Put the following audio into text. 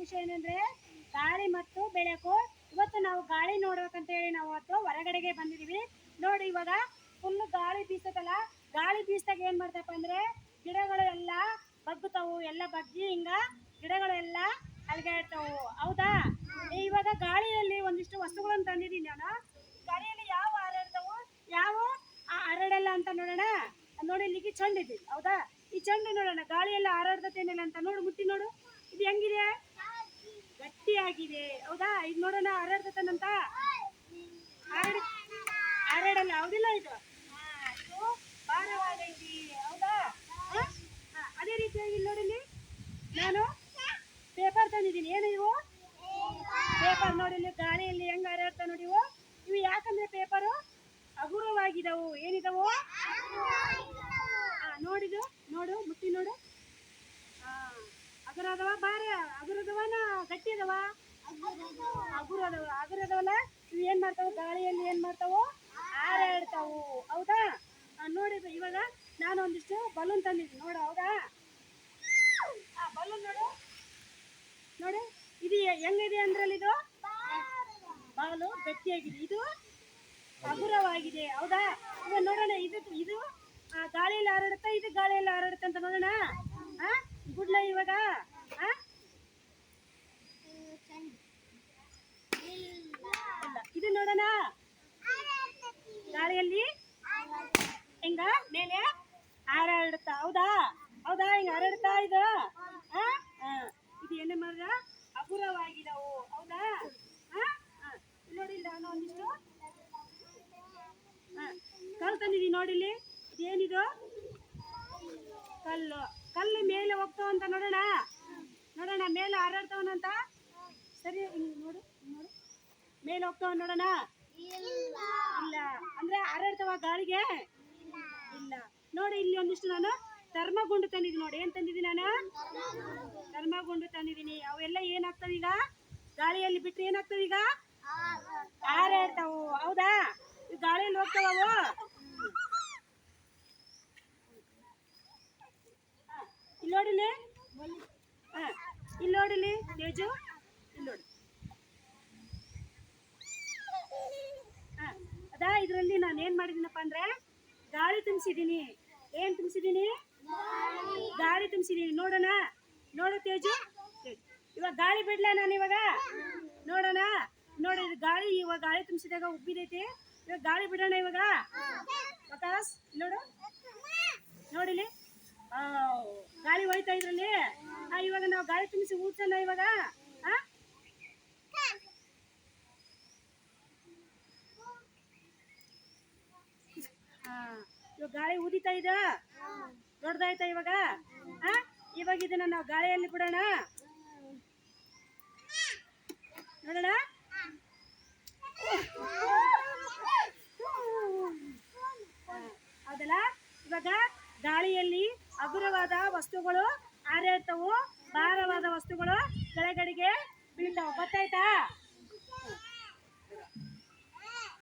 ವಿಷಯ ಏನಂದ್ರೆ ಗಾಳಿ ಮತ್ತು ಬೆಳಕು. ಇವತ್ತು ನಾವು ಗಾಳಿ ನೋಡ್ಬೇಕಂತ ಹೇಳಿ ನಾವು ಇವತ್ತು ಹೊರಗಡೆಗೆ ಬಂದಿದೀವಿ. ನೋಡಿ ಇವಾಗ ಫುಲ್ ಗಾಳಿ ಬೀಸತ್ತಲ್ಲ, ಗಾಳಿ ಬೀಸಿದಾಗ ಏನ್ ಮಾಡ್ತಪ್ಪ ಅಂದ್ರೆ ಗಿಡಗಳು ಎಲ್ಲ ಬಗ್ಗುತ್ತಾವು, ಎಲ್ಲ ಬಗ್ಗಿ ಹಿಂಗ ಗಿಡಗಳೆಲ್ಲ ಅಲ್ಗಾಡ್ತಾವು. ಹೌದಾ? ಇವಾಗ ಗಾಳಿಯಲ್ಲಿ ಒಂದಿಷ್ಟು ವಸ್ತುಗಳನ್ನು ತಂದಿದ್ದೀನಿ ನಾನು. ಗಾಳಿಯಲ್ಲಿ ಯಾವ ಹರಡ್ತಾವು, ಯಾವ ಹರಡಲ್ಲ ಅಂತ ನೋಡೋಣ. ನೋಡಿ ಇಲ್ಲಿಗೆ ಚೆಂಡು ಇದೆ. ಹೌದಾ? ಈ ಚೆಂಡು ನೋಡೋಣ ಗಾಳಿಯಲ್ಲಿ ಹಾರಾಡ್ತೇನಿಲ್ಲ ಅಂತ. ನೋಡು, ಮುಟ್ಟಿ ನೋಡು, ಇದು ಹೆಂಗಿದೆ, ಗಟ್ಟಿಯಾಗಿದೆ. ಹೌದಾ? ಇದು ನೋಡೋಣ ಹಾರಾಡ್ತೇನಂತ. ಹಾರಾಡಲ್ಲ, ಹೌದಿಲ್ಲ? ಇದು ಭಾರವಾಗೈತಿ. ಹೌದಾ? ಅದೇ ರೀತಿಯಾಗಿ ಇಲ್ಲಿ ನೋಡಿಲಿ, ನಾನು ಪೇಪರ್ ತಂದಿದ್ದೀನಿ. ಏನು ಇವು? ಪೇಪರ್. ನೋಡಿಲಿ ಗಾಳಿಯಲ್ಲಿ ಹೆಂಗ ಹಾರಾಡ್ತಾ ನೋಡಿ ಇವು. ಇವು ಯಾಕಂದ್ರೆ ಪೇಪರು ಹಗುರವಾಗಿದವು. ಏನಿದವು? ನೋಡಿದು, ನೋಡು, ಮುಟ್ಟಿ ನೋಡು. ಹಗುರ ಅದಾವ, ಭಾರ ಹಗುರ ಅದಾವನ ಗಟ್ಟಿ ಅದಾವ? ಹಗುರ ಅದಾವ. ಹಗುರ ಅದಾವಲ್ಲ, ಇವು ಏನ್ ಮಾಡ್ತಾವ, ಗಾಳಿಯಲ್ಲಿ ಏನ್ ಮಾಡ್ತಾವು, ಹಾರಾಡ್ತಾವು. ಹೌದಾ? ನೋಡಿ ಇವಾಗ ನಾನು ಒಂದಿಷ್ಟು ಬಲೂನ್ ತಂದಿದ್ದೀನಿ ನೋಡು. ಹೌದಾ? ಬಲೂನ್ ನೋಡು, ನೋಡಿ ಇದು ಹೆಂಗಿದೆ ಅಂದ್ರಲ್ಲಿ, ಇದು ಬಾಲು ಗಟ್ಟಿಯಾಗಿದೆ, ಇದು ಹಗುರವಾಗಿದೆ. ಹೌದಾ? ಇವಾಗ ನೋಡೋಣ, ಇದು ಗಾಳಿಯಲ್ಲಿ ಹಾರಾಡುತ್ತಾ, ಇದು ಗಾಳಿಯಲ್ಲಿ ಹಾರಾಡುತ್ತೆ ಅಂತ ನೋಡೋಣ. ಗುಡ್ಲ ಇವಾಗ ಇದು ನೋಡೋಣ, ಗಾಳಿಯಲ್ಲಿ ಹಿಂಗ ಮೇಲೆ ಹಾರಾಡುತ್ತಾ. ಹೌದಾ? ಹೌದಾ? ಹಿಂಗ ಹಾರಾಡುತ್ತಾ ಇದು. ಇದು ಏನೇ ಮಾಡ್ರ ಹಗುರವಾಗಿದವು. ಹೌದಾ? ನೋಡಿ ನಾನು ಒಂದಿಷ್ಟು ಕಲ್ಲು ತಂದಿದ್ದೀನಿ. ನೋಡಿಲಿ, ಇದೇನಿದು? ಕಲ್ಲು. ಕಲ್ಲು ಮೇಲೆ ಹೋಗ್ತಾವಂತ ನೋಡೋಣ. ನೋಡೋಣ ಮೇಲೆ ಹಾರಾಡ್ತಾವನಂತ. ಸರಿ, ನೋಡು, ನೋಡು ಮೇಲೆ ಹೋಗ್ತಾವ ನೋಡೋಣ. ಇಲ್ಲ ಅಂದ್ರೆ ಹಾರಾಡ್ತಾವ ಗಾಳಿಗೆ? ಇಲ್ಲ. ನೋಡಿ ಇಲ್ಲಿ ಒಂದಿಷ್ಟು ನಾನು ಧರ್ಮಗುಂಡು ತಂದಿದ್ದೀನಿ. ನೋಡಿ ಏನ್ ತಂದಿದ್ದೀನಿ ನಾನು? ಧರ್ಮಗುಂಡು ತಂದಿದ್ದೀನಿ. ಅವೆಲ್ಲ ಏನಾಗ್ತಾವ ಈಗ, ಗಾಳಿಯಲ್ಲಿ ಬಿಟ್ಟರೆ ಏನಾಗ್ತಾವ ಈಗ, ಹಾರಾಡ್ತಾವು. ಹೌದಾ? ಈ ಗಾಳಿಯಲ್ಲಿ ಹೋಗ್ತಾವು. ಇಲ್ಲಿ ನೋಡಿಲಿ, ಇಲ್ಲಿ ನೋಡಿಲಿ ತೇಜು, ಇಲ್ಲಿ ನೋಡಿ. ಅದಾ ಇದರಲ್ಲಿ ನಾನು ಏನ್ ಮಾಡಿದ್ದೀನಪ್ಪ ಅಂದ್ರೆ ಗಾಳಿ ತುಂಬಿಸಿದ್ದೀನಿ. ಏನ್ ತುಂಬಿಸಿದ್ದೀನಿ? ಗಾಳಿ ತುಂಬಿಸಿದ್ದೀನಿ. ನೋಡೋಣ, ನೋಡು ತೇಜು. ಇವಾಗ ಗಾಳಿ ಬಿಡ್ಲಾ ನಾನು ಇವಾಗ? ನೋಡೋಣ. ನೋಡಿ ಇದು ಗಾಳಿ, ಇವಾಗ ಗಾಳಿ ತುಂಬಿಸಿದಾಗ ಉಬ್ಬಿದೈತಿ. ಇವಾಗ ಗಾಳಿ ಬಿಡೋಣ ಇವಾಗ. ಪ್ರಕಾಶ್ ನೋಡು, ನೋಡಿಲಿ ಗಾಳಿ ಹೋಯ್ತಾ ಇದ್ರಲ್ಲಿ. ಇವಾಗ ನಾವು ಗಾಳಿ ತುಂಬಿಸಿ ಊದ್ಸೋಣ ಇವಾಗ. ಇವಾಗ ಗಾಳಿ ಊದಿತಾ ಇದೆ, ದೊಡ್ಡದಾಯ್ತಾ ಇವಾಗ. ಇವಾಗ ಇದನ್ನ ನಾವು ಗಾಳಿಯಲ್ಲಿ ಬಿಡೋಣ. ನೋಡೋಣ. ಹೌದಲ್ಲ? ಇವಾಗ ಗಾಳಿಯಲ್ಲಿ ಹಗುರವಾದ ವಸ್ತುಗಳು ಹಾರಾಡ್ತಾವು, ಭಾರವಾದ ವಸ್ತುಗಳು ಕೆಳಗಡೆಗೆ ಬೀಳ್ತಾವು. ಗೊತ್ತಾಯ್ತಾ?